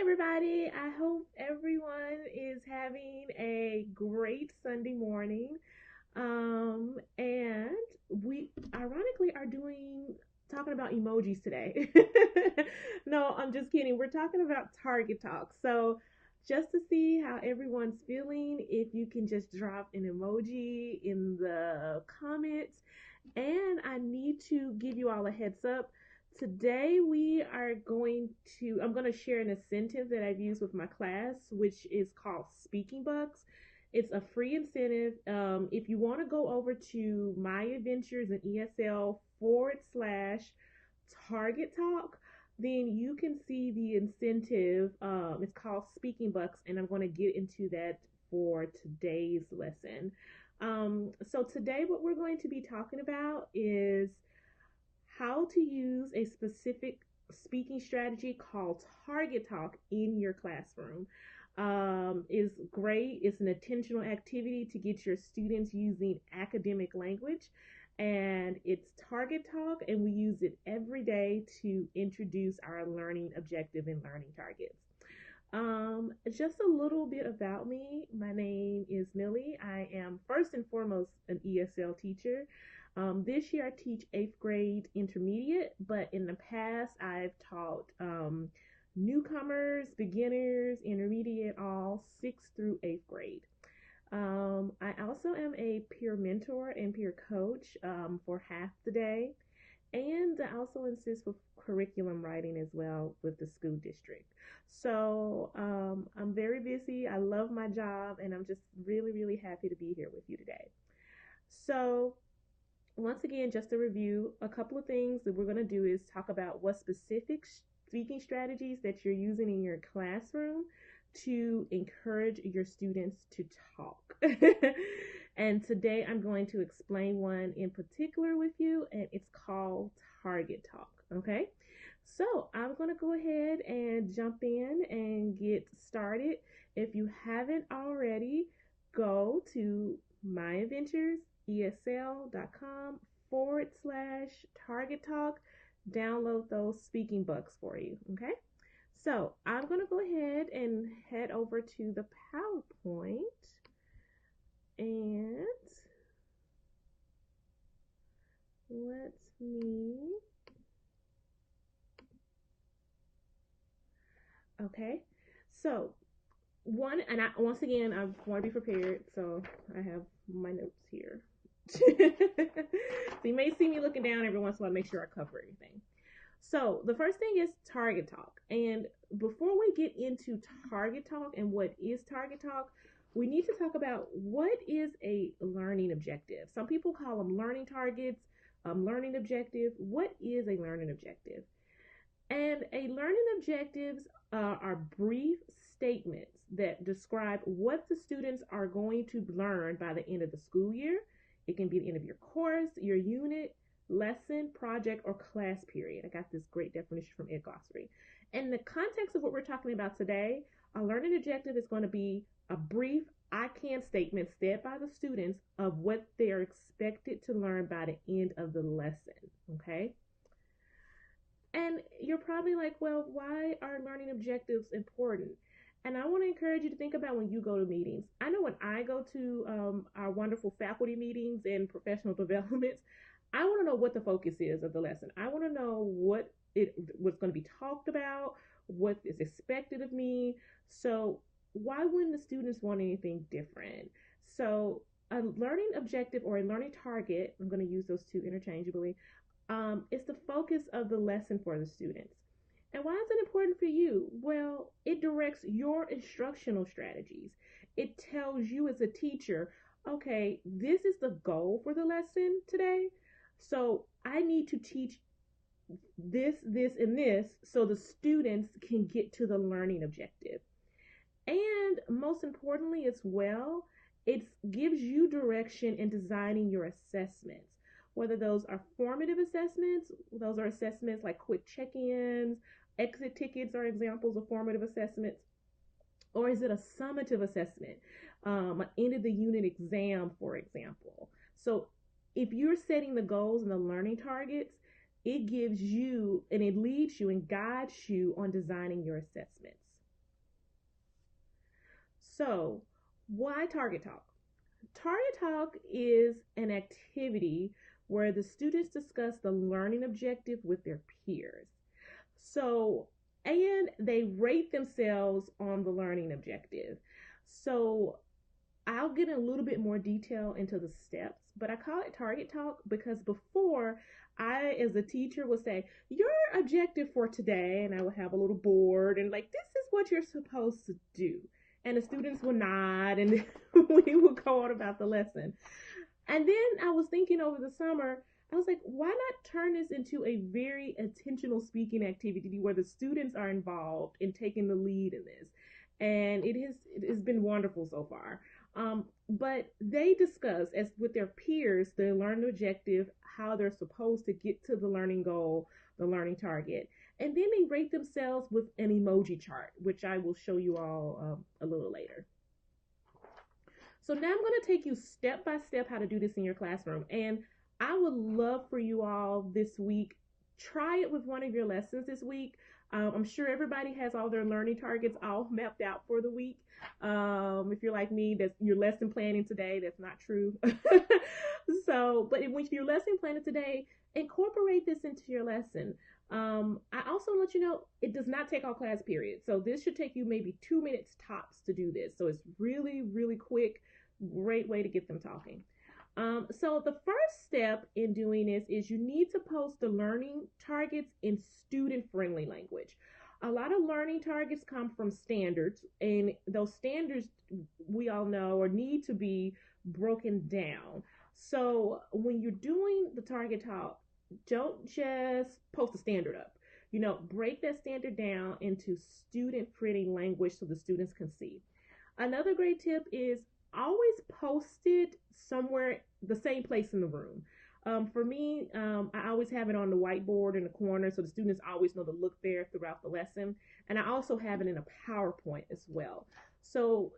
Everybody. I hope everyone is having a great Sunday morning. And we ironically are talking about emojis today. No, I'm just kidding. We're talking about Target Talk. So, just to see how everyone's feeling, if you can just drop an emoji in the comments. And I need to give you all a heads up. Today I'm going to share an incentive that I've used with my class, which is called Speaking Bucks. It's a free incentive. If you want to go over to My Adventures in ESL / Target Talk, then you can see the incentive. It's called Speaking Bucks, and I'm going to get into that for today's lesson. So today what we're going to be talking about is how to use a specific speaking strategy called Target Talk in your classroom. Is great. It's an intentional activity to get your students using academic language, and it's Target Talk, and we use it every day to introduce our learning objective and learning targets. Just a little bit about me. My name is Millie. I am first and foremost an ESL teacher. This year I teach eighth grade intermediate, but in the past I've taught newcomers, beginners, intermediate, all sixth through eighth grade. I also am a peer mentor and peer coach for half the day, and I also assist with curriculum writing as well with the school district. So I'm very busy. I love my job, and I'm just really, really happy to be here with you today. So once again, just to review, a couple of things that we're going to do is talk about what specific speaking strategies that you're using in your classroom to encourage your students to talk. And today I'm going to explain one in particular with you, and it's called Target Talk. Okay, so I'm going to go ahead and jump in and get started. If you haven't already, go to myadventuresesl.com / Target Talk. Download those speaking bucks for you. Okay, so I'm going to go ahead and head over to the PowerPoint, and let me, okay, so once again, I want to be prepared, so I have my notes here. So you may see me looking down every once in a while to make sure I cover everything. So the first thing is Target Talk. And before we get into Target Talk and what is Target Talk, we need to talk about what is a learning objective. Some people call them learning targets, learning objective. What is a learning objective? And a learning objectives are brief statements that describe what the students are going to learn by the end of the school year. It can be the end of your course, your unit, lesson, project, or class period. I got this great definition from Ed Glossary. In the context of what we're talking about today, a learning objective is going to be a brief I can statement said by the students of what they are expected to learn by the end of the lesson. Okay? And you're probably like, well, why are learning objectives important? And I want to encourage you to think about when you go to meetings. I know when I go to our wonderful faculty meetings and professional developments, I want to know what the focus is of the lesson. I want to know what's going to be talked about, what is expected of me. So why wouldn't the students want anything different? So a learning objective or a learning target, I'm going to use those two interchangeably, is the focus of the lesson for the students. And why is it important for you? Well, it directs your instructional strategies. It tells you as a teacher, okay, this is the goal for the lesson today. So I need to teach this, and this so the students can get to the learning objective. And most importantly as well, it gives you direction in designing your assessments. Whether those are formative assessments, those are assessments like quick check-ins, exit tickets are examples of formative assessments, or is it a summative assessment, an end of the unit exam, for example. So if you're setting the goals and the learning targets, it gives you and it leads you and guides you on designing your assessments. So, why Target Talk? Target Talk is an activity where the students discuss the learning objective with their peers. So, and they rate themselves on the learning objective. So, I'll get a little bit more detail into the steps, but I call it Target Talk because before I, as a teacher, would say, your objective for today, and I would have a little board and like, this is what you're supposed to do. And the students would nod and we would go on about the lesson. And then I was thinking over the summer, I was like, why not turn this into a very intentional speaking activity where the students are involved in taking the lead in this? And it has been wonderful so far. But they discuss as with their peers the learning objective, how they're supposed to get to the learning goal, the learning target, and then they rate themselves with an emoji chart, which I will show you all a little later. So now I'm going to take you step by step how to do this in your classroom. And I would love for you all this week, try it with one of your lessons this week. I'm sure everybody has all their learning targets all mapped out for the week. If you're like me, that's your lesson planning today. That's not true. So, but if you're lesson planning today, incorporate this into your lesson. I also let you know it does not take all class periods. So this should take you maybe 2 minutes tops to do this. So it's really, really quick. Great way to get them talking. So the first step in doing this is you need to post the learning targets in student-friendly language. A lot of learning targets come from standards, and those standards we all know or need to be broken down. So when you're doing the target talk, don't just post a standard up. Break that standard down into student-friendly language so the students can see. Another great tip is always post it somewhere the same place in the room. For me, I always have it on the whiteboard in the corner so the students always know to look there throughout the lesson. And I also have it in a PowerPoint as well. So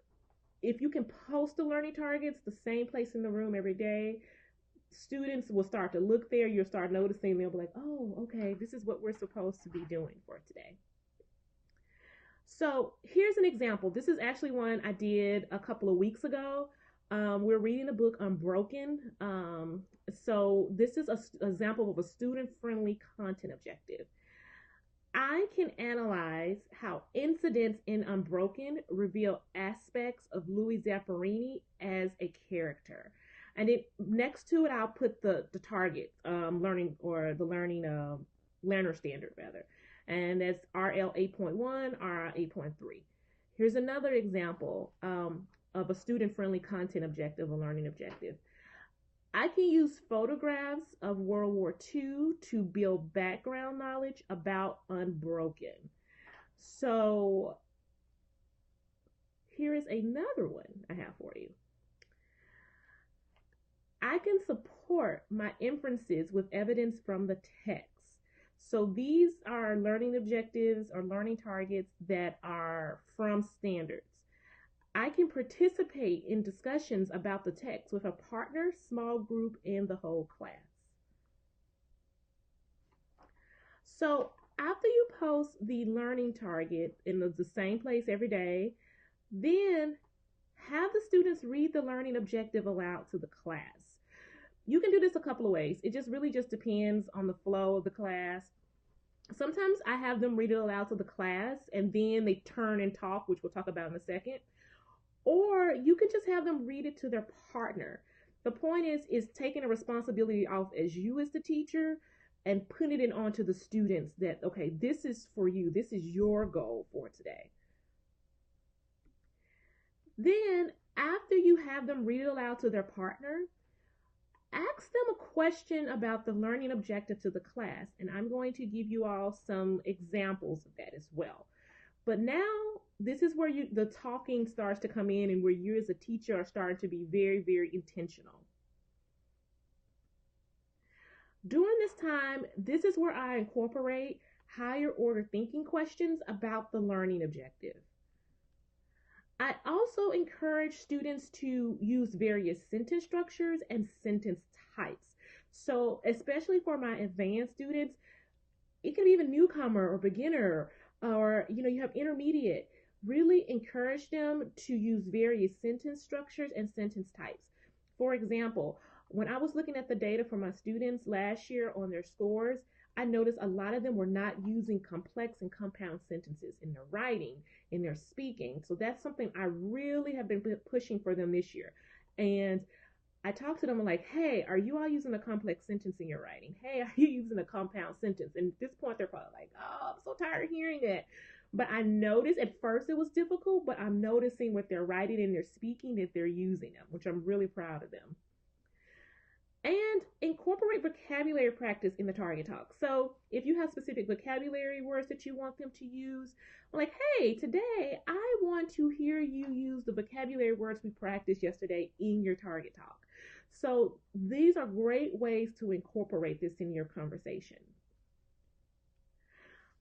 if you can post the learning targets the same place in the room every day, students will start to look there. You'll start noticing. They'll be like, oh, okay, this is what we're supposed to be doing for today. So here's an example. This is actually one I did a couple of weeks ago. We're reading the book Unbroken. So this is an example of a student-friendly content objective. I can analyze how incidents in Unbroken reveal aspects of Louis Zamperini as a character. And then next to it, I'll put the target learning or the learning learner standard rather. And that's RL 8.1, RL 8.3. Here's another example of a student-friendly content objective, a learning objective. I can use photographs of World War II to build background knowledge about Unbroken. So here is another one I have for you. I can support my inferences with evidence from the text. So these are learning objectives or learning targets that are from standards. I can participate in discussions about the text with a partner, small group, and the whole class. So after you post the learning target in the same place every day, then have the students read the learning objective aloud to the class. You can do this a couple of ways. It really just depends on the flow of the class. Sometimes I have them read it aloud to the class and then they turn and talk, which we'll talk about in a second. Or you can just have them read it to their partner. The point is taking a responsibility off as you as the teacher and putting it onto the students that, okay, this is for you. This is your goal for today. Then after you have them read it aloud to their partner, ask them a question about the learning objective to the class. And I'm going to give you all some examples of that as well. But now this is where the talking starts to come in and where you as a teacher are starting to be very, very intentional. During this time, this is where I incorporate higher order thinking questions about the learning objective. I also encourage students to use various sentence structures and sentence types. So especially for my advanced students, it can be even newcomer or beginner or, you have intermediate. really encourage them to use various sentence structures and sentence types. For example, when I was looking at the data for my students last year on their scores, I noticed a lot of them were not using complex and compound sentences in their writing, in their speaking. So that's something I really have been pushing for them this year. And I talked to them like, hey, are you all using a complex sentence in your writing? Hey, are you using a compound sentence? And at this point, they're probably like, oh, I'm so tired of hearing that. But I noticed at first it was difficult, but I'm noticing with their writing and their speaking that they're using them, which I'm really proud of them. And incorporate vocabulary practice in the target talk. So if you have specific vocabulary words that you want them to use, like, hey, today I want to hear you use the vocabulary words we practiced yesterday in your target talk. So these are great ways to incorporate this in your conversation.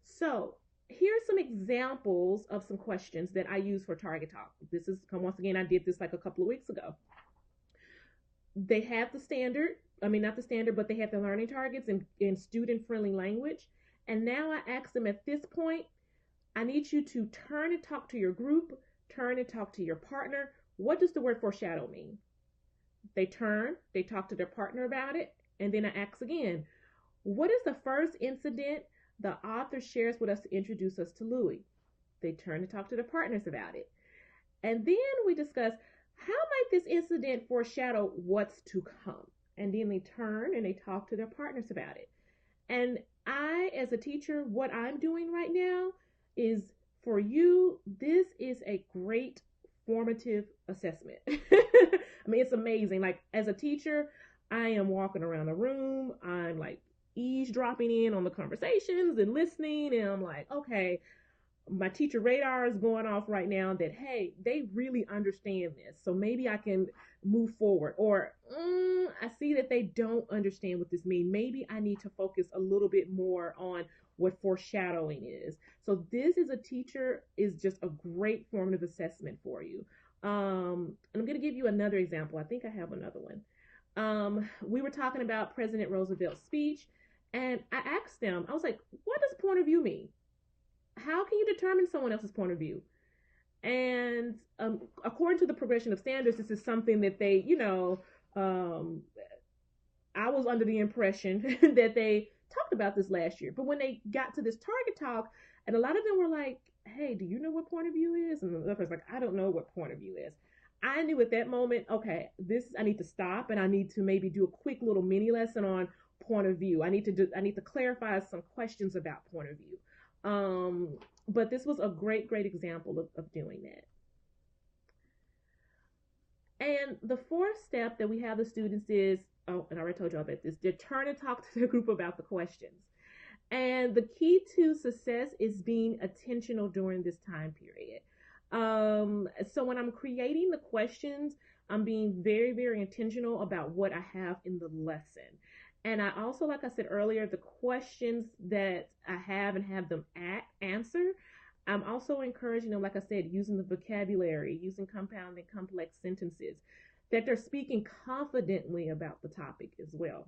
So here's some examples of some questions that I use for target talk. This is, once again, I did this like a couple of weeks ago. They have the standard, not the standard, but they have the learning targets in student-friendly language. And now I ask them at this point, I need you to turn and talk to your group, turn and talk to your partner. What does the word foreshadow mean? They turn, they talk to their partner about it, and then I ask again, what is the first incident the author shares with us to introduce us to Louis? They turn to talk to their partners about it. And then we discuss, how might this incident foreshadow what's to come? And then they turn and they talk to their partners about it. And I, as a teacher, what I'm doing right now is, for you, this is a great formative assessment. It's amazing. Like, as a teacher, I am walking around the room. I'm like eavesdropping in on the conversations and listening. And I'm like, okay, my teacher radar is going off right now that, hey, they really understand this. So maybe I can move forward. Or I see that they don't understand what this means. Maybe I need to focus a little bit more on what foreshadowing is. So this is a teacher is just a great formative assessment for you. And I'm going to give you another example. I think I have another one. We were talking about President Roosevelt's speech, and I asked them, I was like, what does point of view mean? How can you determine someone else's point of view? And according to the progression of standards, this is something that they, I was under the impression that they talked about this last year. But when they got to this target talk, and a lot of them were like, hey, do you know what point of view is? And the other person's like, I don't know what point of view is. I knew at that moment, okay, I need to stop, and I need to maybe do a quick little mini lesson on point of view. I need to clarify some questions about point of view. But this was a great example of doing that. And the fourth step that we have the students is, and I already told you about this, they turn and talk to their group about the questions. And the key to success is being intentional during this time period. So when I'm creating the questions, I'm being very, very intentional about what I have in the lesson. And I also, like I said earlier, the questions that I have and have them answer, I'm also encouraging them, like I said, using the vocabulary, using compound and complex sentences, that they're speaking confidently about the topic as well.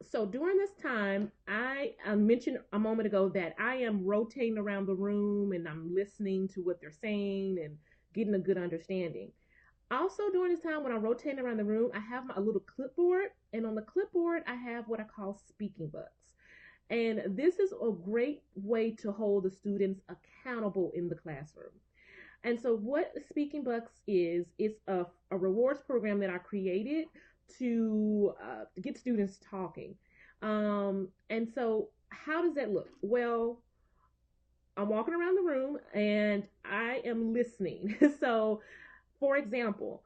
So during this time, I mentioned a moment ago that I am rotating around the room and I'm listening to what they're saying and getting a good understanding. Also, during this time when I'm rotating around the room, I have a little clipboard, and on the clipboard, I have what I call speaking bucks. And this is a great way to hold the students accountable in the classroom. And so what speaking bucks is, it's a rewards program that I created to get students talking. And so how does that look? Well, I'm walking around the room and I am listening. So, for example,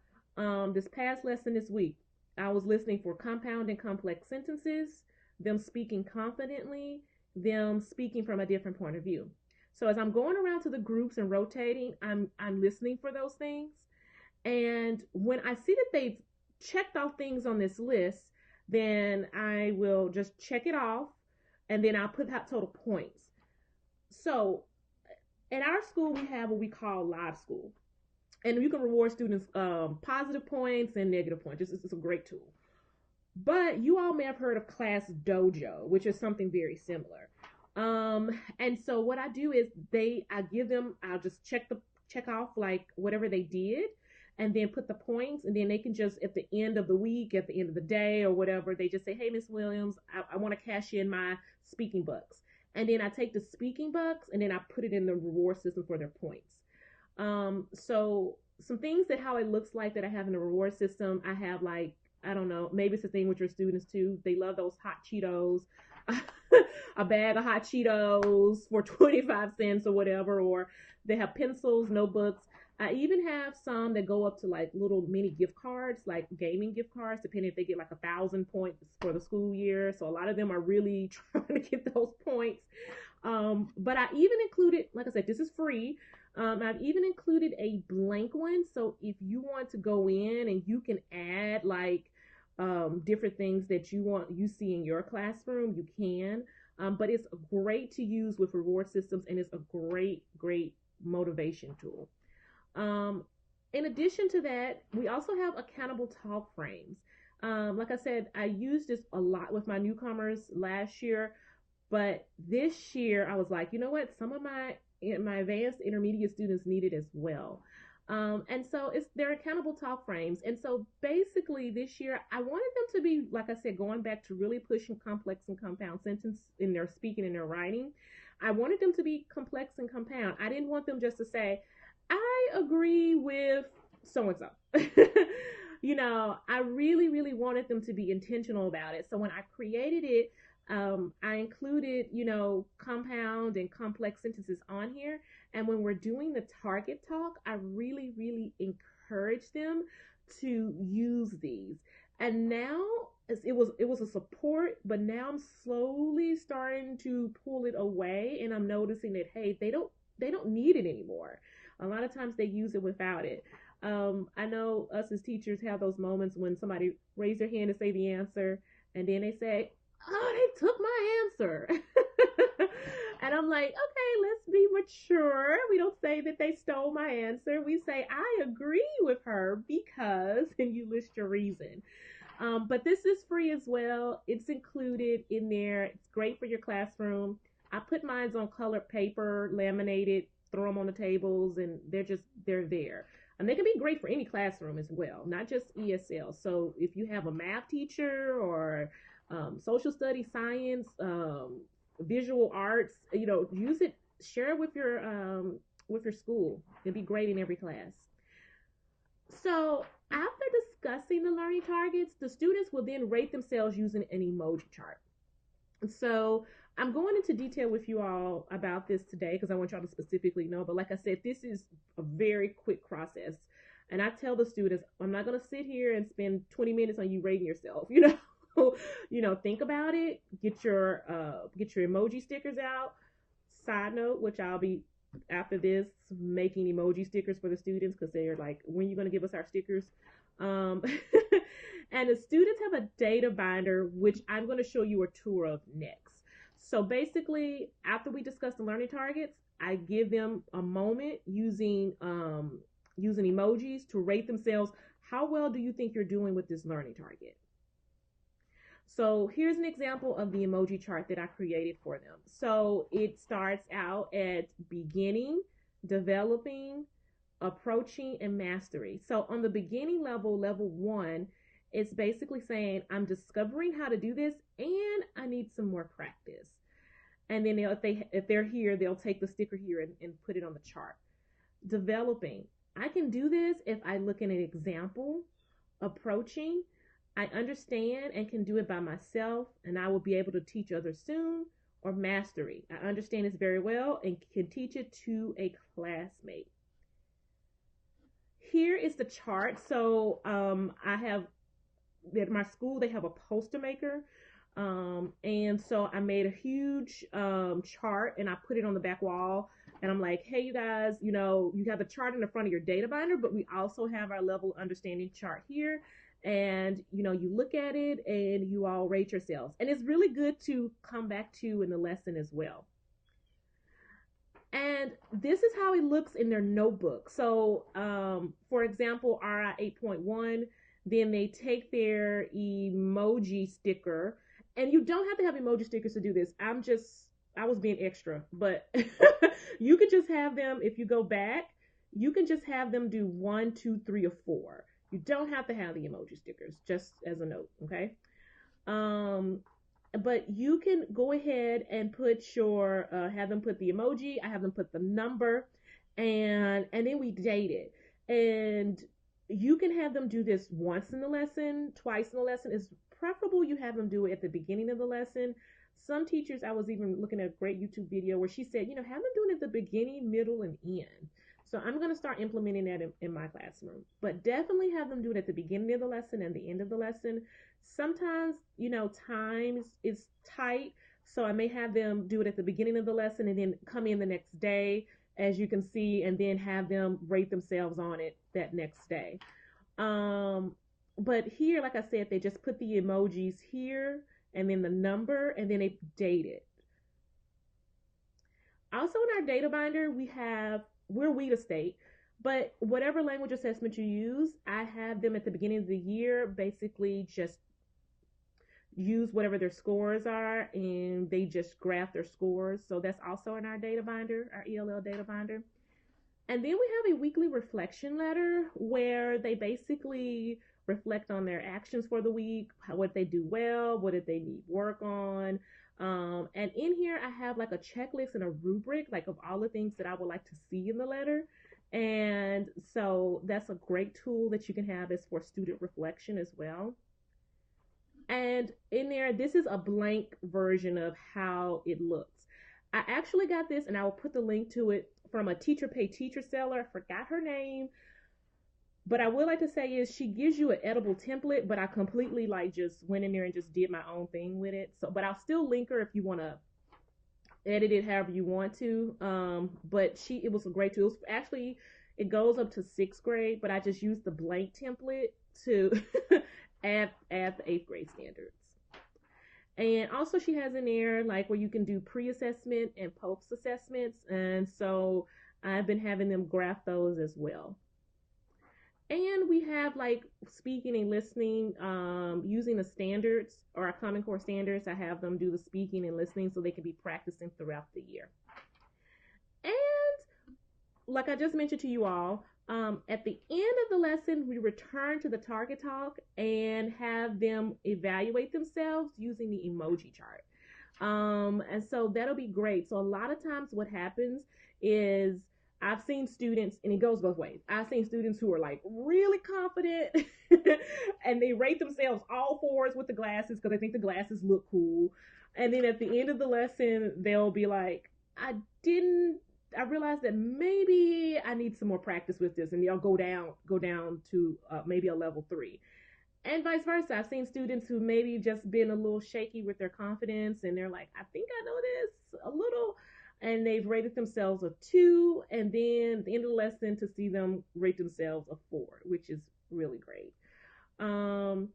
this past lesson this week, I was listening for compound and complex sentences, them speaking confidently, them speaking from a different point of view. So as I'm going around to the groups and rotating, I'm listening for those things. And when I see that they've checked off things on this list, then I will just check it off, and then I'll put out total points. So at our school, we have what we call live school. And you can reward students positive points and negative points. It's a great tool. But you all may have heard of Class Dojo, which is something very similar. And so what I do is I'll just check off like whatever they did and then put the points, and then they can just at the end of the week, at the end of the day or whatever, they just say, hey, Miss Williams, I want to cash in my speaking bucks. And then I take the speaking bucks and then I put it in the reward system for their points. So some things that how it looks like that I have in the reward system, I have like, I don't know, maybe it's a thing with your students too. They love those hot Cheetos. A bag of hot Cheetos for 25 cents or whatever, or they have pencils, notebooks. I even have some that go up to like little mini gift cards, like gaming gift cards, depending if they get like 1,000 points for the school year. So a lot of them are really trying to get those points. But I even included, like I said, this is free. I've even included a blank one. So if you want to go in and you can add like different things that you see in your classroom, you can. But it's great to use with reward systems, and it's a great motivation tool. In addition to that, we also have accountable talk frames. Like I said, I used this a lot with my newcomers last year, but this year I was like, you know what? Some of my advanced intermediate students need it as well. And so they're accountable talk frames. And so basically this year I wanted them to be, like I said, going back to really pushing complex and compound sentence in their speaking and their writing. I wanted them to be complex and compound. I didn't want them just to say, I agree with so and so. I really wanted them to be intentional about it. So when I created it, I included, compound and complex sentences on here. And when we're doing the target talk, I really encourage them to use these. And now it was a support, but now I'm slowly starting to pull it away, and I'm noticing that, hey, they don't need it anymore. A lot of times they use it without it. I know us as teachers have those moments when somebody raise their hand to say the answer, and then they say, oh, they took my answer. And I'm like, okay, let's be mature. We don't say that they stole my answer. We say, I agree with her because, and you list your reason. But this is free as well. It's included in there. It's great for your classroom. I put mine on colored paper, laminated, throw them on the tables, and they're there. And they can be great for any classroom as well, not just ESL. So if you have a math teacher or social studies, science, visual arts, use it, share it with your school. It'd be great in every class. So after discussing the learning targets, the students will then rate themselves using an emoji chart. So I'm going into detail with you all about this today because I want y'all to specifically know. But like I said, this is a very quick process. And I tell the students, I'm not going to sit here and spend 20 minutes on you rating yourself. Think about it. Get your emoji stickers out. Side note, which I'll be after this making emoji stickers for the students because they're like, when are you going to give us our stickers? And the students have a data binder, which I'm going to show you a tour of next. So basically, after we discuss the learning targets, I give them a moment using emojis to rate themselves. How well do you think you're doing with this learning target? So here's an example of the emoji chart that I created for them. So it starts out at beginning, developing, approaching, and mastery. So on the beginning level, level 1, it's basically saying, I'm discovering how to do this and I need some more practice. And then if they're here, they'll take the sticker here and put it on the chart. Developing, I can do this if I look at an example. Approaching, I understand and can do it by myself, and I will be able to teach others soon. Or mastery, I understand this very well and can teach it to a classmate. Here is the chart. So I have, at my school, they have a poster maker. And so I made a huge chart and I put it on the back wall. And I'm like, hey, you guys, you have the chart in the front of your data binder, but we also have our level understanding chart here. And, you look at it and you all rate yourselves. And it's really good to come back to in the lesson as well. And this is how it looks in their notebook. So, for example, RI 8.1, then they take their emoji sticker. And you don't have to have emoji stickers to do this. I'm just I was being extra, but you could just have them, if you go back, you can just have them do one, two, three, or four. You don't have to have the emoji stickers, just as a note, okay? Um, but you can go ahead and put your have them put the emoji. I have them put the number, and then we date it. And you can have them do this once in the lesson, twice in the lesson. It's preferable you have them do it at the beginning of the lesson. Some teachers, I was even looking at a great YouTube video where she said, have them doing it at the beginning, middle, and end. So I'm going to start implementing that in my classroom. But definitely have them do it at the beginning of the lesson and the end of the lesson. Sometimes, times is tight. So I may have them do it at the beginning of the lesson and then come in the next day, as you can see, and then have them rate themselves on it that next day. But here, like I said, they just put the emojis here and then the number, and then they date it. Also in our data binder, we're WIDA State, but whatever language assessment you use, I have them at the beginning of the year basically just use whatever their scores are, and they just graph their scores. So that's also in our data binder, our ELL data binder. And then we have a weekly reflection letter where they basically reflect on their actions for the week, what they do well, what did they need work on. And in here, I have like a checklist and a rubric, like of all the things that I would like to see in the letter. And so that's a great tool that you can have as for student reflection as well. And in there, this is a blank version of how it looks. I actually got this, and I will put the link to it from a teacher pay teacher seller. I forgot her name. But I would like to say is she gives you an edible template, but I completely like just went in there and just did my own thing with it. So, but I'll still link her if you want to edit it however you want to. But it was a great tool. Actually, it goes up to 6th grade, but I just used the blank template to add the 8th grade standards. And also she has in there like where you can do pre-assessment and post-assessments. And so I've been having them graph those as well. And we have like speaking and listening, using the standards or our Common Core standards. I have them do the speaking and listening so they can be practicing throughout the year. And like I just mentioned to you all, at the end of the lesson, we return to the target talk and have them evaluate themselves using the emoji chart. And so that'll be great. So a lot of times what happens is I've seen students, and it goes both ways. I've seen students who are like really confident and they rate themselves all 4s with the glasses because they think the glasses look cool. And then at the end of the lesson, they'll be like, I realized that maybe I need some more practice with this, and they'll go down to maybe a level 3. And vice versa. I've seen students who maybe just been a little shaky with their confidence, and they're like, I think I know this a little, and they've rated themselves a 2, and then at the end of the lesson to see them rate themselves a 4, which is really great. And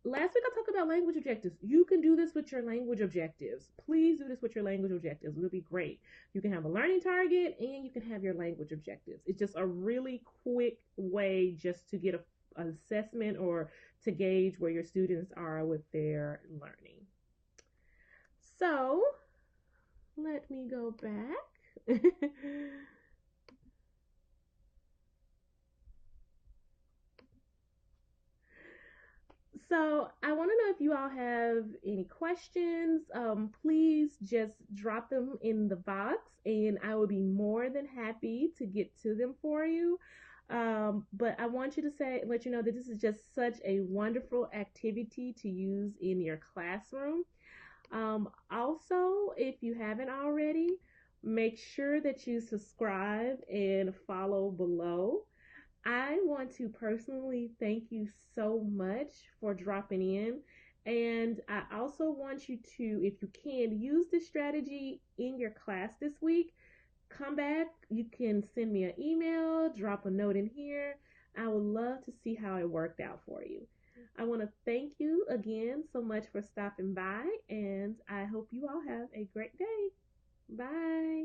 last week I talked about language objectives. You can do this with your language objectives. Please do this with your language objectives. It'll be great. You can have a learning target and you can have your language objectives. It's just a really quick way just to get an assessment or to gauge where your students are with their learning. So let me go back. So I want to know if you all have any questions. Please just drop them in the box and I will be more than happy to get to them for you. But I want you to let you know that this is just such a wonderful activity to use in your classroom. Also, if you haven't already, make sure that you subscribe and follow below. I want to personally thank you so much for dropping in. And I also want you to, if you can, use this strategy in your class this week. Come back. You can send me an email, drop a note in here. I would love to see how it worked out for you. I want to thank you again so much for stopping by, and I hope you all have a great day. Bye.